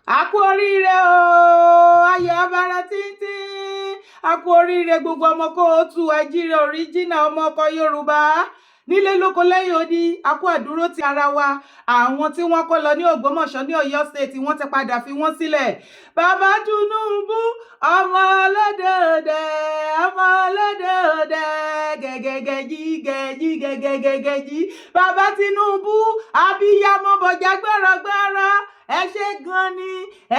A kú oríire o, ayọ̀ abara tíntín. A kú oríire gbogbo ọmọ kóòtù àjíire òríjìnà ọmọ ọkọ Yorùbá nílé lóko lẹ́yìn odi. A kú àdúró ti ara wa. Àwọn tí wọ́n kó lọ ní Ògbómọ̀ṣọ́ ní Ọ̀yọ́ state wọ́n ti padà fi wọ́n sílẹ̀. Bàbá Tinubu ọmọ ọlọ́dọọdẹ ọmọ ọlọ́dọọdẹ gẹgẹgẹjí. Bàbá Tinubu abiyamọ bọjá gbọrọgbọrọ. Ẹ ṣé gan ni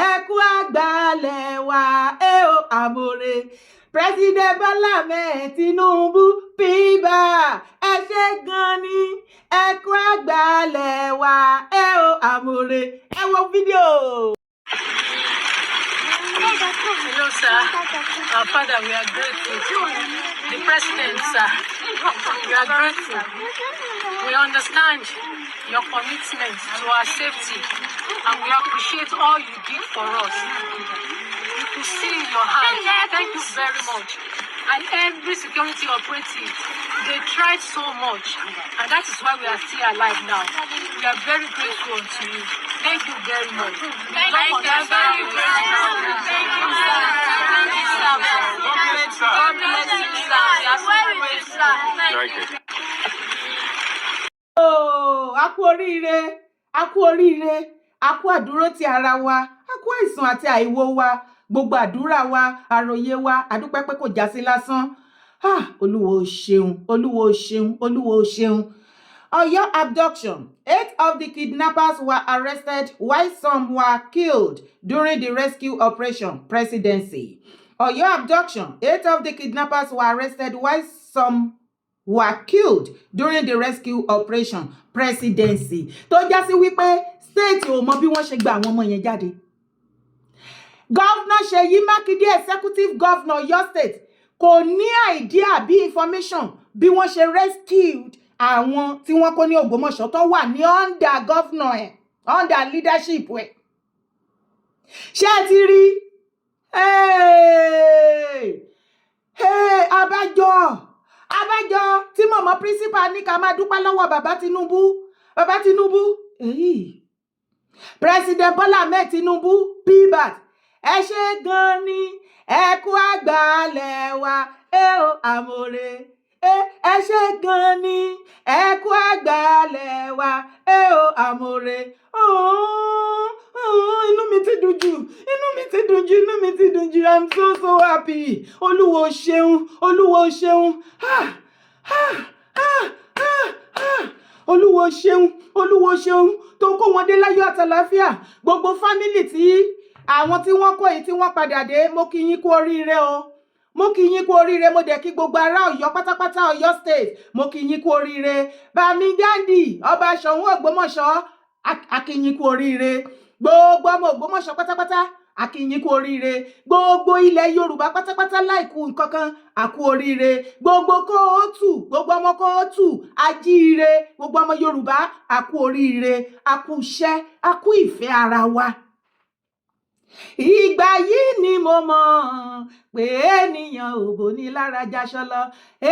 ẹ kú àgbàlẹ̀ wa o àmọ̀rè. President Bola Ahmed Tinubu píbà ẹ ṣé gan ni ẹ kú àgbàlẹ̀ wa o àmọ̀rè. Ẹ wo fídíò. Hello, sir. Our father, we are grateful. The president, sir, we are grateful. We understand your commitment to our safety, and we appreciate all you did for us. You could see in your hand. Thank you very much. And every security operative, they tried so much, and that is why we are still alive now. We are very grateful to you. Thank you very much. Thank you, sir. Very grateful. Thank you, sir. Thank you, sir. God bless you, sir. We are so grateful. Thank you. A kú oríire, a kú oríire, a kú àdúró ti ara wa, a kú àìsàn àti àìwo wa, gbogbo àdúrà wa, àròyé wa, àdúpẹ́ pé kò já sí lásán. Olúwa ó ṣeun, Olúwa ó ṣeun, Olúwa ó ṣeun. Ọ̀yọ́ abduction. 8 of the kidnappers were arrested while some were killed during the rescue operation. Presidency. Ọ̀yọ́ abduction. 8 of the kidnappers were arrested while some were killed during the rescue operation. Presidency. Tó já sí wípé state ò mọ bí wọ́n ṣe gba àwọn ọmọ yẹn jáde. Governor Ṣèyí Mákindé, executive governor Ọ̀yọ́ state, kò ní idea bí information bí wọ́n ṣe rescued àwọn tí wọ́n kó ní Ògbómọ̀ṣọ́ tó wà ní under governor ẹ̀, under leadership ẹ̀. Ṣé ẹ ti rí? Abájọ tí mọ̀mọ́ principal ní ká máa dúpẹ́ lọ́wọ́ bàbá Tinubu. President Bola Ahmed Tinubu pbat ẹ ṣé gan ni ẹ kú àgbàlẹ̀ wa o àmọ̀rè. Ẹ ṣé gan ni ẹ kú àgbàlẹ̀ wa o àmọ̀rè. Inú mi ti dùn jù, inú mi ti dùn jù. I'm so happy. Olúwa ó ṣeun, Olúwa ó ṣeun. Olúwa ó ṣeun, Olúwa ó ṣeun tó kó wọn dé láyọ̀ àtàlàáfíà. Gbogbo family tí àwọn tí wọ́n kó yìí tí wọ́n padà dé, mo kí yín kú oríire o. Mo kí yín kú oríire, mo dẹ̀ kí gbogbo ará Ọ̀yọ́ pátápátá Ọ̀yọ́ state. Mo kí yín kú oríire. Bàmí Gandhi, ọba Ṣọ̀ún Ògbómọ̀ṣọ́, a kí yín kú oríire. Gbogbo ọmọ Ògbómọ̀ṣọ́ pátápátá, a kí yín kú oríire. Gbogbo ilẹ̀ Yorùbá pátápátá láìkú nǹkankan, a kú oríire. Gbogbo kóòtù, gbogbo ọmọ kóòtù, ajíire, gbogbo ọmọ Yorùbá, a kú oríire. A kú iṣẹ́, a kú ìfẹ́ ara wa. Ìgbà yìí ni mo mọ̀ pé ènìyàn ò bò ní lára jaṣọ lọ.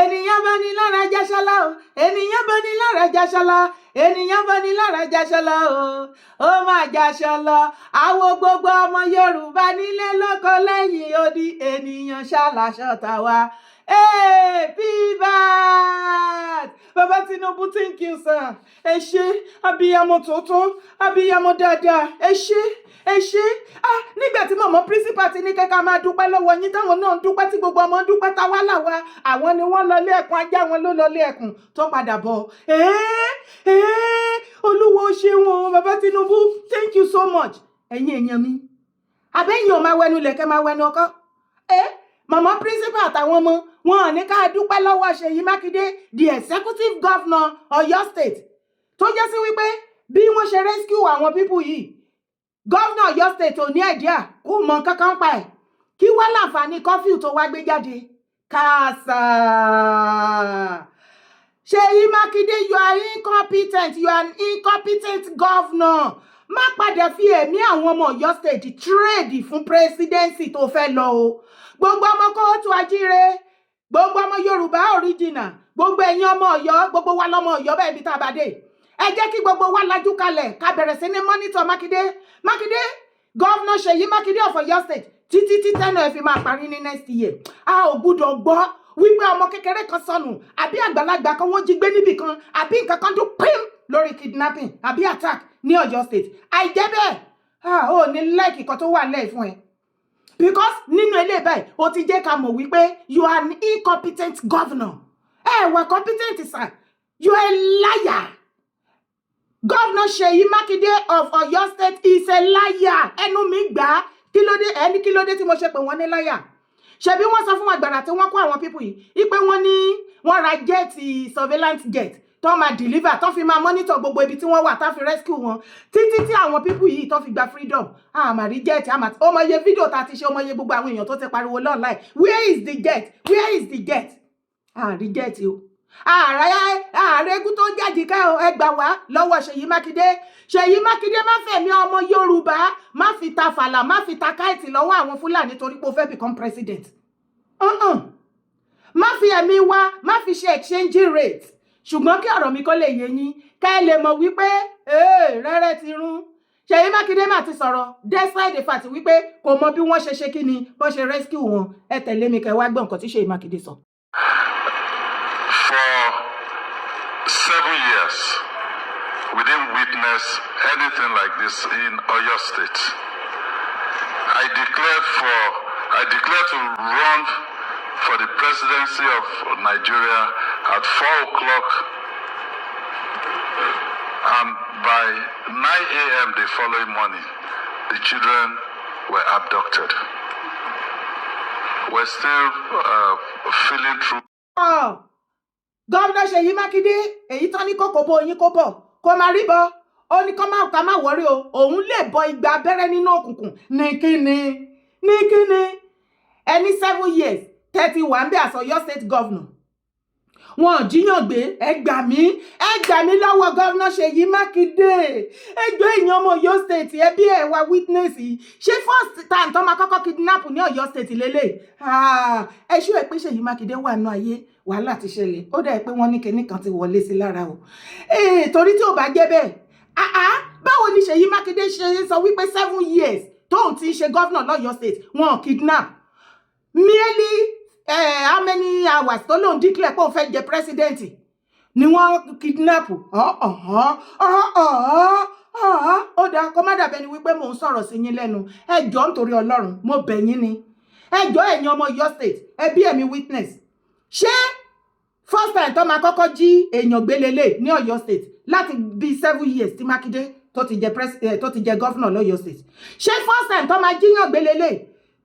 Ènìyàn bò ní lára jaṣọ lọ o. Ènìyàn bò ní lára jaṣọ lọ. Ènìyàn bò ní lára jaṣọ lọ o. Ó máa jaṣọ lọ. Àwọn gbogbo ọmọ Yorùbá nílé lóko lẹ́yìn odi. Ènìyàn ṣàlàṣọ tàwa. Pbat! Bàbá Tinubu, thank you, sir. Ẹ ṣé, abiyamọ tòótọ́, abiyamọ dáadáa. Ẹ ṣé. Nígbà tí mọ̀mọ́ principal ti ní kẹ́kẹ́ máa dúpẹ́ lọ́wọ́ yín táwọn náà ń dúpẹ́ tí gbogbo ọmọ ń dúpẹ́ táwa làwa, àwọn ni wọ́n lọlé ẹ̀kún, ajá wọn ló lọlé ẹ̀kún tó padà bọ̀. Olúwa ó ṣeun o, bàbá Tinubu, thank you so much. Ẹ̀yin èèyàn mi, àbẹ́yìn ò máa wẹnu lẹ̀kẹ́ máa wẹnu ọkọ́. Mọ̀mọ́ principal àtàwọn ọmọ wọn ò ní ká dúpẹ́ lọ́wọ́ Ṣèyí Mákindé, the executive governor Ọ̀yọ́ state, tó jẹ́ sí wípé bí wọ́n ṣe rescue àwọn people yìí, Governor Ọ̀yọ́ state ò ní idea, kò mọ kankan pa ẹ̀. Kí wá láǹfààní curfew tó wá gbé jáde? Kàsà. Ṣèyí Mákindé, you are incompetent. You are an incompetent governor. Má padà fi ẹ̀mí àwọn ọmọ Ọ̀yọ́ state trade fún presidency tó fẹ́ lọ o. Gbogbo ọmọ kóòtù ajíire, gbogbo ọmọ Yorùbá original, gbogbo ẹ̀yin ọmọ Ọ̀yọ́, gbogbo wa lọ́mọ Ọ̀yọ́ bẹ́ẹ̀ bí tá a bá dé. Ẹ jẹ́ kí gbogbo wa lajú kalẹ̀ ká bẹ̀rẹ̀ sí ní monitor Mákindé. Governor Ṣèyí Mákindé of Ọ̀yọ́ State títí tí tẹ́nà ẹ̀ fi máa parí ní next year. A ò gbúdọ̀ gbọ́ wípé ọmọ kékeré kan sọnù àbí àgbàlagbà kan wọ́n jí gbé níbì kan àbí nǹkan kan dún pín lórí kidnapping àbí attack ní Ọ̀yọ́ State. Àìjẹ́ bẹ́ẹ̀ ò ní láìkì kan tó wà lẹ́ẹ̀ fún ẹ. Because nínú ilé báyìí o ti jẹ́ ká mọ̀ wípé you are an incompetent governor. Wà competent sir. You are a liar. Governor Ṣèyí Mákindé of Ọ̀yọ́ State is a liar. Ẹnu mi gbà kí ló dé tí mo ṣe pé wọ́n ní liar. Ṣebí wọ́n sọ fún agbára tí wọ́n kó àwọn people yìí ipe wọ́n ra jet surveillance jet tó máa deliver tó fi máa monitor gbogbo ibi tí wọ́n wà tá fi rescue wọn títí tí àwọn people yìí tó fi gba freedom. Àmàrí jet ó mọ iye fídíò tá ti ṣe ó mọ iye gbogbo àwọn èèyàn tó ti pariwo online. Where is the jet? Where is the jet? Àrí jet o. Ààrẹ egún tó jáde ká ẹgbà wá lọ́wọ́ Ṣèyí Mákindé. Ṣèyí Mákindé má fẹ̀mí ọmọ Yorùbá má fi ta fàlà má fi ta káìtì lọ́wọ́ àwọn Fúlàní torí pé ó fẹ́ become president. Má fi ẹ̀mí wá má fi ṣe exchange rate. Ṣùgbọ́n kí ọ̀rọ̀ mi kó lè yé yín ká ẹ lè mọ̀ wípé rẹ́rẹ́ ti rún. Ṣèyí Mákindé má ti sọ̀rọ̀ despite the fact wípé kò mọ bí wọ́n ṣe kí ni bó ṣe rescue wọn. Ẹ tẹ̀lé mi kẹ́ wá gbọ́ nǹkan tí Ṣèyí Mákindé sọ. For 7 years, we didn't witness anything like this in Oyo State. I declared to run for the presidency of Nigeria at 4 o'clock, and by 9 a.m. the following morning, the children were abducted. We're still feeling through. Governor Ṣèyí Mákindé èyí tán ní kókó bó yín kó bọ̀ kó máa rí bọ́ ó ní ká má wọrí o òun lè bọ igba abẹ́rẹ́ nínú òkùnkùn ní kíni ẹni 7 years 31 bí as Ọ̀yọ́ State governor wọn jíyàn gbé ẹ gbà mí lọ́wọ́ Governor Ṣèyí Mákindé ẹgbẹ́ èèyàn ọmọ Ọ̀yọ́ State ẹbí ẹ wá witness ṣé first time tó máa kọ́kọ́ kidnap ní Ọ̀yọ́ State lélẹ̀ ẹ ṣú ẹ pé Ṣèyí Mákindé wà nù ayé wàhálà ti ṣẹlẹ̀ ó dà pé wọ́n ní kinní kan ti wọlé sí lára o torí tí ò bá jẹ́ bẹ́ẹ̀ báwo ni Ṣèyí Mákindé ṣe sọ wípé 7 years tóun ti ṣe governor lọ́yọ́ State wọn kidnap merely how many hours tó lóun declare pé òun fẹ́ jẹ president ni wọ́n kidnap ó dáa kó má dàbẹ́ ni wípé mò ń sọ̀rọ̀ sí yín lẹ́nu ẹ jọ̀ọ́ nítorí Ọlọ́run mo bẹ̀ yín ni ẹ jọ̀ọ́ ẹ̀yin ọmọ Ọ̀yọ́ State ẹbí ẹ̀mí witness ṣé first time tó máa kọ́kọ́ jí èèyàn gbélélé ní Ọ̀yọ́ State láti bí 7 years tí Mákindé tó ti jẹ governor lọ́yọ́ State ṣé first time tó máa jíyàn gbélélé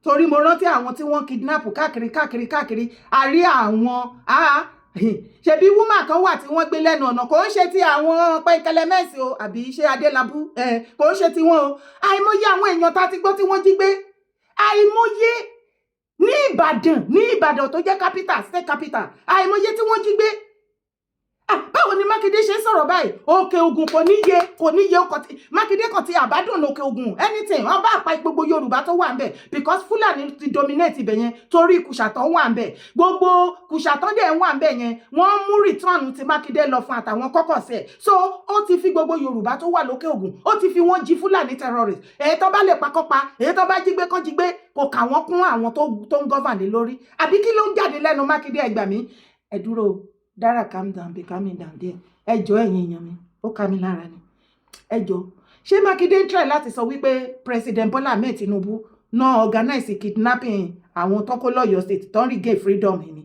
torí mo rántí àwọn tí wọ́n kidnap káàkiri àrí àwọn ṣebí woman kan wà tí wọ́n gbé lẹ́nu ọ̀nà kò ń ṣe ti àwọn Pẹ́ńkẹ́lẹ́ Mẹ́sì o àbí ṣe Adélabú kò ń ṣe ti wọn o àìmọye àwọn èèyàn tá ti gbọ́ tí wọ́n jí gbé àìmọye ní Ìbàdàn tó jẹ́ capital state capital àìmọye tí wọ́n jí gbé báwo ni Mákindé ṣe sọ̀rọ̀ báyìí Òkè Ògùn kò níye ọkọ̀ tí Mákindé kan ti àbádùn Òkè Ògùn anything wọ́n bá àpá gbogbo Yorùbá tó wà ń bẹ̀ because Fúlàní ti dominate ibẹ̀ yẹn torí Kùṣàtàn wà ń bẹ̀ gbogbo Kùṣàtàn dẹ̀ wà ń bẹ̀ yẹn wọ́n mú return ti Mákindé lọ fún àtàwọn kọ́kọ̀sẹ̀ so ó ti fi gbogbo Yorùbá tó wà lókè Ògùn ó ti fi wọ́n jí Fúlàní terrorist èyí tó bá lè pakọ́pa èyí tó bá jígbé kán jígbé kò kà wọ́n kún àwọn tó ń govern lé lórí àbí kí ló ń jáde lẹ́nu Mákindé ẹ gbà mí ẹ dúró Dara calm down be calming down there ẹ jọ̀ọ́ ẹ̀yin èèyàn mi ó ká mi lára ni ẹ jọ̀ọ́ ṣé Mákindé ń try láti sọ wípé President Bola Ahmed Tinubu náà organize kidnapping àwọn tó kó lọ́yọ́ State tó ń regain freedom ni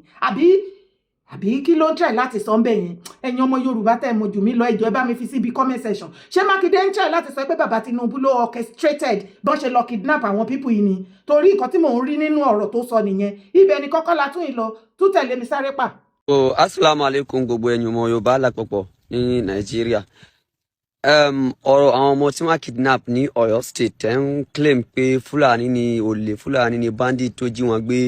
àbí kí ló ń try láti sọ ń bẹ̀ yẹn ẹ̀yin ọmọ Yorùbá tẹ́ mọ̀ jù mí lọ ẹ jọ̀ọ́ ẹ bá mi fi síbi comment section ṣé Mákindé ń try láti sọ pé bàbá Tinubu ló orchestrated bọ́n ṣe lọ kidnap àwọn people yìí ni torí nǹkan tí mò ń rí nínú ọ̀rọ̀ tó sọ nìyẹn ibẹ̀ ni kọ́kọ́ la tún ìlọ tún tẹ̀lé mi sáré pa. Assalamu alaikum gbogbo ẹ̀yin ọmọ Yorùbá lápapọ̀ ní Nàìjíríà. Ọ̀rọ̀ àwọn ọmọ tí wọ́n kidnap ní Ọ̀yọ́ State ń claim pé Fúlàní ni olè Fúlàní ni bandit tó jí wọn gbé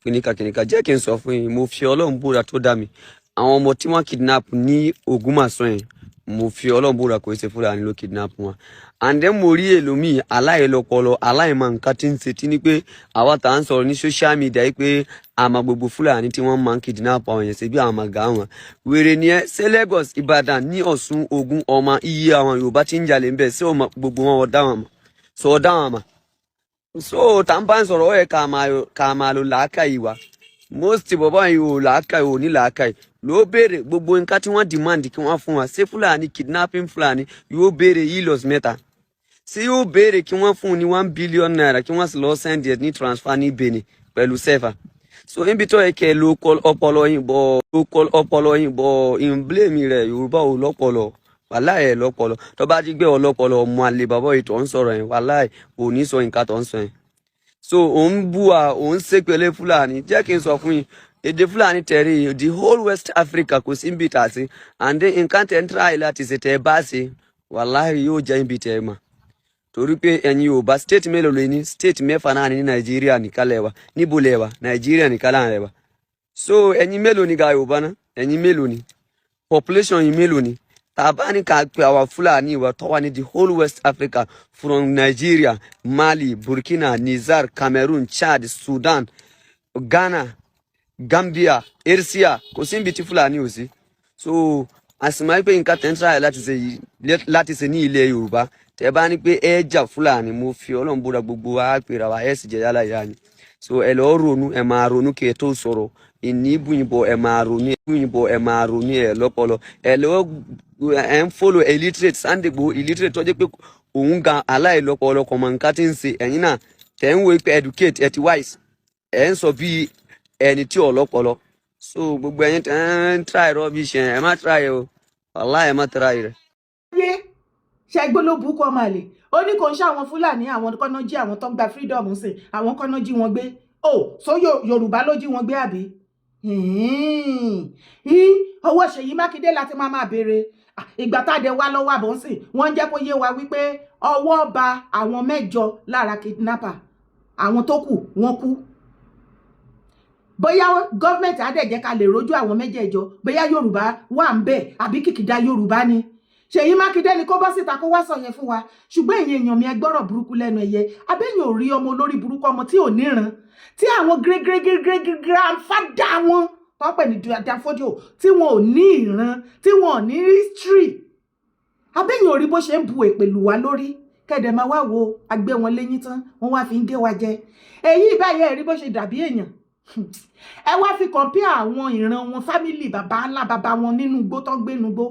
kìnìkà jẹ́ kí n sọ fún yín mo fi Ọlọ́run búra tó dá mi àwọn ọmọ tí wọ́n kidnap ní Ògbómọ̀ṣọ́ yẹn mo fi Ọlọ́run búra kò ṣe Fúlàní ló kidnap wọn and then mo rí èlòmíì aláìlọ́pọlọ aláìmọ̀ nǹkan tí ń ṣe tí ní pé àwa tá ń sọ̀rọ̀ ní social media yìí pé àmọ́ gbogbo Fúlàní tí wọ́n máa ń kidnap àwọn èèyàn ṣe bí àwọn àmàgà wọn wèrè ni ẹ ṣé Lagos Ìbàdàn ní Ọ̀ṣun Ògùn ọmọ iye àwọn Yorùbá tí ń jalè ń bẹ ṣé ọmọ gbogbo wọn dá wọn mọ̀ so down ma so tampan sọ̀rọ̀ ẹ ká máa lo làákàyè wa most bọ̀bọ̀ yìí ò làákàyè ò ní làákàyè ló béèrè gbogbo nǹkan tí wọ́n demand kí wọ́n fún wa ṣé Fúlàní kidnapping Fúlàní yóò béèrè hilos mẹ́ta ṣé yóò béèrè kí wọ́n fún ní 1 billion naira kí wọ́n sì lọ send ẹ̀ ní transfer ní Benin pẹ̀lú sefa so níbi tó yẹ kẹ́ ló kọ́ ọpọlọ yín bọ̀ in blame rẹ̀ Yorùbá ò lọ́pọlọ wàláì ẹ̀ lọ́pọlọ tó bá jí gbé ọ lọ́pọlọ ọmọ àlè bàbá yìí tó ń sọ̀rọ̀ yẹn wàláì ò ní sọ nǹkan tó ń sọ yẹn so òun bú wa òun ṣépele Fúlàní jẹ́ kí n sọ fún yín èdè Fúlàní tẹ̀rí the whole West Africa kò sí níbi tà sí and then nǹkan tẹ̀ ń try láti ṣe tẹ̀ bá ṣe wàláì yóò jẹ́ níbi tẹ̀ mà torí pé ẹ̀yin Yorùbá state mélòó lè ní state mẹ́fà náà ní Nàìjíríà nìkan lẹ́wà níbo lẹ́wà Nàìjíríà nìkan láà lẹ́wà so ẹ̀yin mélòó ni ga Yorùbá náà ẹ̀yin mélòó ni population yìí mélòó ni tàbá ní ká pe àwa Fúlàní wa tó wà ní the whole West Africa from Nigeria Mali Burkina Niger Cameroon Chad Sudan Ghana Gambia Eritrea kò sí níbi tí Fúlàní ò sí so àsìmọ́ pé nǹkan tẹ̀ ń try láti ṣe ní ilẹ̀ Yorùbá tẹ́ bá ní pé ẹ jà Fúlàní mo fi Ọlọ́run búra gbogbo wa pèrè wa ẹ̀ sì jẹ́ yálà ìyá ni so ẹ lọ́ọ́ ronú ẹ máa ronú kí ẹ tó sọ̀rọ̀ ìní bùyìnbọ̀ ẹ máa ronú ẹ lọ́pọlọ ẹ lọ́ọ́ ẹ ń follow illiterate Sunday Igboho illiterate tó jẹ́ pé òun gan aláìlọ́pọlọ kọ̀mọ̀ nǹkan tí ń ṣe ẹ̀yin náà tẹ̀ ń wo pé educate ẹ ti wise ẹ ń sọ bí ẹni tí ò lọ́pọlọ so gbogbo ẹ̀yin tẹ̀ ń try rubbish ẹ má try o wàláhì ẹ má try rẹ. ṣe gbólóbù kọ́ máa lè ó ní kò ń ṣe àwọn Fúlàní àwọn kọ́nà jí àwọn tó ń gba freedom sí àwọn kọ́nà jí wọn gbé so Yorùbá ló jí wọn gbé àbí ọwọ́ Ṣèyí Mákindé láti máa béèrè ìgbà táde wá lọ́wọ́ àbọ̀nsìn wọ́n jẹ́ kó yé wa wípé ọwọ́ ba àwọn 8 lára kidnapper àwọn tó kù wọ́n kú bóyá gọ́ọ̀mẹ̀ntì á dẹ̀ jẹ́ ká lè rójú àwọn 8 bóyá Yorùbá wà ń bẹ̀ àbí kìkìdá Yorùbá ni Ṣèyí Mákindé ni kó bọ́ síta kó wá sọ yẹn fún wa ṣùgbọ́n ẹ̀yin èèyàn mi ẹ gbọ́rọ̀ burúkú lẹ́nu ẹ̀yẹ abẹ́yìn ò rí ọmọ olórí burúkú ọmọ tí ò níran tí àwọn grandfather wọn wọ́n pè ní Danfodio tí wọn ò ní ìran tí wọn ò ní history abẹ́yìn ò rí bó ṣe ń bu èpè lù wá lórí kẹ́dẹ̀ máa wá wo agbé wọn léyìn tán wọ́n wá fi ń gé wa jẹ èyí báyìí ẹ rí bó ṣe dàbí èèyàn ẹ wá fi compare àwọn ìran wọn family bàbá ńlá bàbá wọn nínú igbó tó ń gbé nínú igbó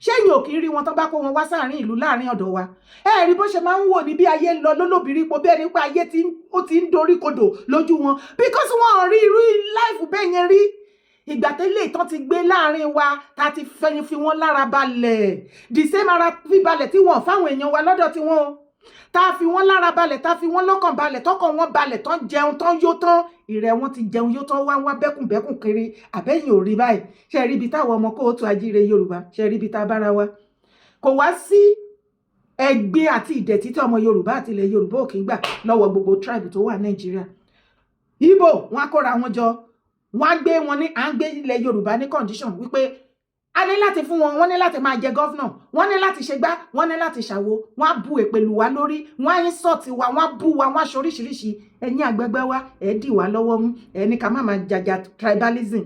ṣẹ́yìn ò kì í rí wọn tó bá kó wọn wá sáàrin ìlú láàrin ọ̀dọ̀ wa ẹ rí bó ṣe máa ń wò ní bí ayé lọ lólóbìrí po bí ẹni pé ayé ó ti ń dorí kodò lójú wọn because wọn ò rí irú life bẹ́ẹ̀ yẹn rí ìgbà tẹ́lẹ̀ ìtàn ti gbé láàrin wa ta ti fẹ́yìn fi wọ́n lára balẹ̀ the same ara fi balẹ̀ tí wọ́n fáwọn èèyàn wa lọ́dọ̀ tí wọ́n ta fi wọ́n lára balẹ̀ ta fi wọ́n lọ́kàn balẹ̀ tọkàn wọn balẹ̀ tán jẹun tán yó tán ìrẹ̀ wọn ti jẹun yó tán wá bẹ́kùnbẹ́kùn kiri àbẹ́yìn ò rí báyìí ṣe rí ibi táwọn ọmọ kóòtù ajíire Yorùbá ṣe rí ibi tá a bára wa kò wá sí ẹgbẹ́ àti ìdẹ̀tí tí ọmọ Yorùbá àti ilẹ̀ Yorùbá ò kì í gbà lọ́wọ́ gbogbo tribe tó wà Nàìjíríà Ìgbò wọn á kóra wọn jọ wọ́n á gbé wọn ní à ń gbé ilẹ̀ Yorùbá ní condition wípé a ní láti fún wọn wọ́n ní láti máa jẹ gọ́fúnà wọ́n ní láti ṣe gbá wọ́n ní láti ṣàwo wọ́n á bu èpè lù wá lórí wọ́n á insult wa wọ́n á bú wa wọ́n á ṣoríṣiríṣi ẹ̀yin àgbẹ̀gbẹ̀ wa ẹ̀ dì wá lọ́wọ́ mú ẹ̀ ní ká má máa jàjà tribalism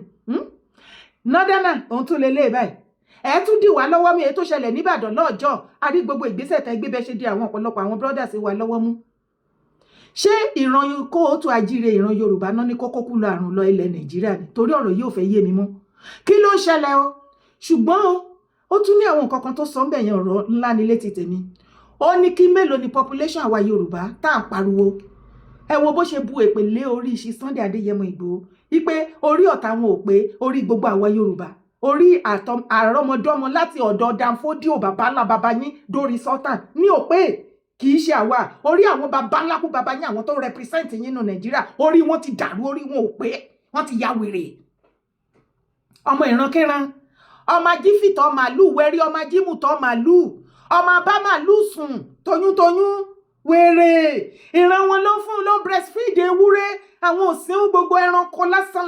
nọ́dánà òun tún lélẹ̀ báyìí ẹ̀ tún dì wá lọ́wọ́ mú èyí tó ṣẹlẹ̀ níbàdàn lọ́jọ́ a rí gbogbo ìgbésẹ̀ tẹ́ gbé bẹ́ẹ̀ ṣe di àwọn ọ̀pọ̀lọpọ̀ àwọn brothers wa lọ́wọ́ mú ṣé ìran kóòtù ajíire ìran Yorùbá náà ní kókó kú lọ àrùn lọ ilẹ̀ Nàìjíríà ni torí ọ̀rọ̀ yóò fẹ́ yé mi mọ́ kí ló ń ṣẹlẹ̀ o ṣùgbọ́n ó tún ní àwọn nǹkan kan tó sọ ń bẹ̀yẹn ọ̀rọ̀ ńlá ní létí tèmi ó ní kí mélòó ni population àwa Yorùbá tá à ń pariwo ẹ wo bó ṣe bu èpè lé orí ìṣí Sunday Adéyẹmọ Ìgbòho wípé orí ọ̀tá wọn ò pé orí gbogbo àwa Yorùbá orí àrọ́mọdọ́mọ láti ọ̀dọ̀ Danfodio bàbá ńlá bàbá yín dórí Sultan ní ò pé kì í ṣe àwa orí àwọn bàbá ńlá kú bàbá yín àwọn tó represent yín nínú Nàìjíríà orí wọn ti dàrú orí wọn ò pé wọn ti ya wèrè ọmọ ìrankíran ọmọ ajífìtọ̀ màálù wẹ́rí ọmọ ajímùtọ̀ màálù ọmọ abá màálù sùn toyúntoyún wèrè ìran wọn ló fún ló breastfeed ewúrẹ́ àwọn òsín gbogbo ẹranko lásán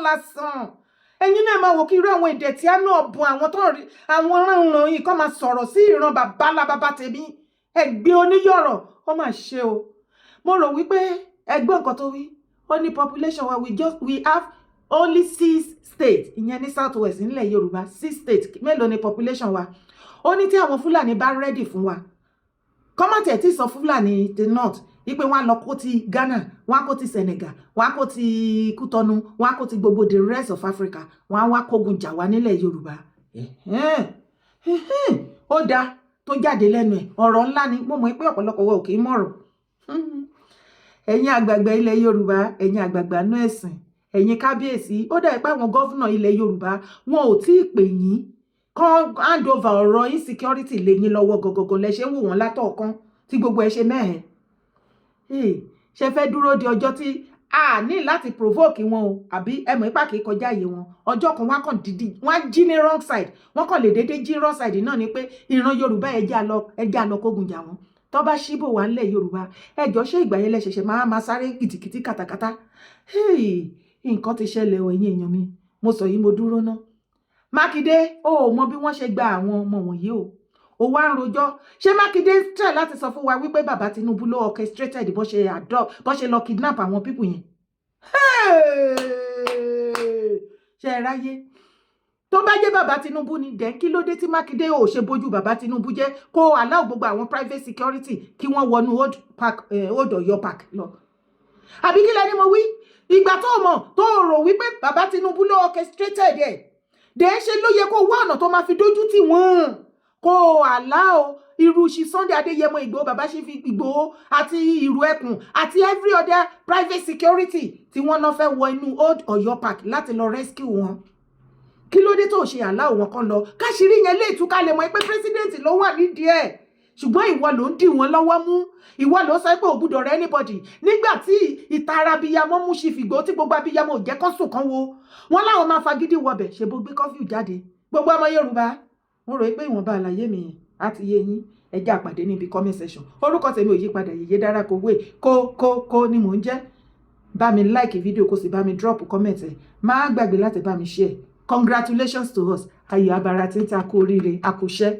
ẹ̀yin náà máa wò kí irú àwọn ìdẹ̀tí àánú ọ̀bùn àwọn tó rí àwọn ránran yìí kọ́ máa sọ̀rọ̀ sí ìran bàbá ńlá bàbá tèmi ẹgbẹ́ oníyọ̀rọ̀ ó máa ṣe o mo rò wípé ẹgbẹ́ nǹkan tó wí ó ní population wa we have only 6 states ìyẹn ní south west nílẹ̀ Yorùbá 6 states mélòó ni population wa ó ní tí àwọn Fúlàní bá ready fún wa kọ́mọ̀tì ẹ̀ tí sọ Fúlàní the north wípé wọ́n á lọ kó ti Ghana, wọ́n á kó ti Senegal, wọ́n á kó ti Kútọ́nù, wọ́n á kó ti gbogbo the rest of Africa, wọ́n á wá kógun jà wá nílẹ̀ Yorùbá. Ó dáa tó jáde lẹ́nu ẹ̀, ọ̀rọ̀ ńlá ni, mo mọ̀ pé ọ̀pọ̀lọpọ̀ wa ò kì í mọ̀rọ̀. Ẹ̀yin àgbààgbà ilẹ̀ Yorùbá, ẹ̀yin àgbààgbà nú ẹ̀sìn, ẹ̀yin kábíyèsí, ó dà pé àwọn gọ́fúnà ilẹ̀ Yorùbá wọn ò tí ì pè yín kán hand over ọ̀rọ̀ insecurity lé yín lọ́wọ́ gọ̀gọ̀gọ̀ lẹ ṣe ń wò wọ́n látọ̀ọ̀kan tí gbogbo ẹ ṣe mẹ́hẹ̀ẹ́. Ṣe fẹ́ dúró di ọjọ́ tí a ní láti provoke wọn o, àbí ẹ mọ̀ ipá kì í kọjá ààyè wọn. Ọjọ́ kan wọ́n kàn dídí wọ́n á jí ní wrong side, wọ́n kàn lè dédé jí wrong side náà ni pé ìran Yorùbá ẹja lọ kógun jà wọ́n. Tó bá ṣíbò wà nílẹ̀ Yorùbá, ẹjọ́ ṣé ìgbà yẹn lẹ ṣẹ̀ṣẹ̀ máa sáré kìtìkìtì kàtàkàtà. Nǹkan ti ṣẹlẹ̀ o ẹ̀yin èèyàn mi, mo sọ yìí mo dúró ná. Mákindé ó mọ bí wọ́n ṣe gba àwọn ọmọ wọ̀nyí o. Ó wá ń rojọ́. Ṣé Mákindé try láti sọ fún wa wípé bàbá Tinubu ló orchestrated bó ṣe lọ kidnap àwọn people yẹn? Ṣé ẹ ráyé? Tó bá jẹ́ bàbá Tinubu ni dẹ̀ kí ló dé tí Mákindé ò ṣe bójú bàbá Tinubu jẹ́ kó allow gbogbo àwọn private security kí wọ́n wọnú Old Ọ̀yọ́ park lọ? Àbí kí lẹni mo wí? Ìgbà tó mọ̀ tó rò wípé bàbá Tinubu ló orchestrated ẹ̀ dẹ̀ ṣe ló yẹ kó wá ọ̀nà tó máa fi dójú tì wọ́n kó allow irú ṣi Sunday Adéyẹmọ Ìgbòho, bàbá ṣe fi Ìgbòho àti ìrù ẹkùn àti every other private security tí wọ́n náà fẹ́ wọ inú Old Ọ̀yọ́ park láti lọ rescue wọn. Kí ló dé tó ṣe allow wọn kan lọ? Káṣírí yẹn lè tú kalẹ̀ mọ́ pé president ló wà nídìí ẹ̀, ṣùgbọ́n ìwọ ló ń dì wọ́n lọ́wọ́ mú, ìwọ ló sọ pé ò gbúdọ̀ rẹ anybody. Nígbà tí ìtara abiyamọ mú ṣe fìgbó tí gbogbo abiyamọ ò jẹ́ kán sùn kan wo, wọ́n láwọn máa fagídí wọbẹ̀ ṣe bó gbé kọ́fíù jáde. Gbogbo ọmọ Yorùbá, mo rò pé ìwọ̀nba àlàyé mi yẹn á ti yé yín. Ẹ jẹ́ àpàdé níbi comment section. Orúkọ tèmi ò yí padà, Yèyé Dára Kowé kó ni mò ń jẹ́. Bá mi like fídíò kó sì bá mi drop comment ẹ̀. Má gbàgbé láti bá mi share. Congratulations to us. Ayọ̀ abara tí ń ta kú oríire, àkùṣẹ́.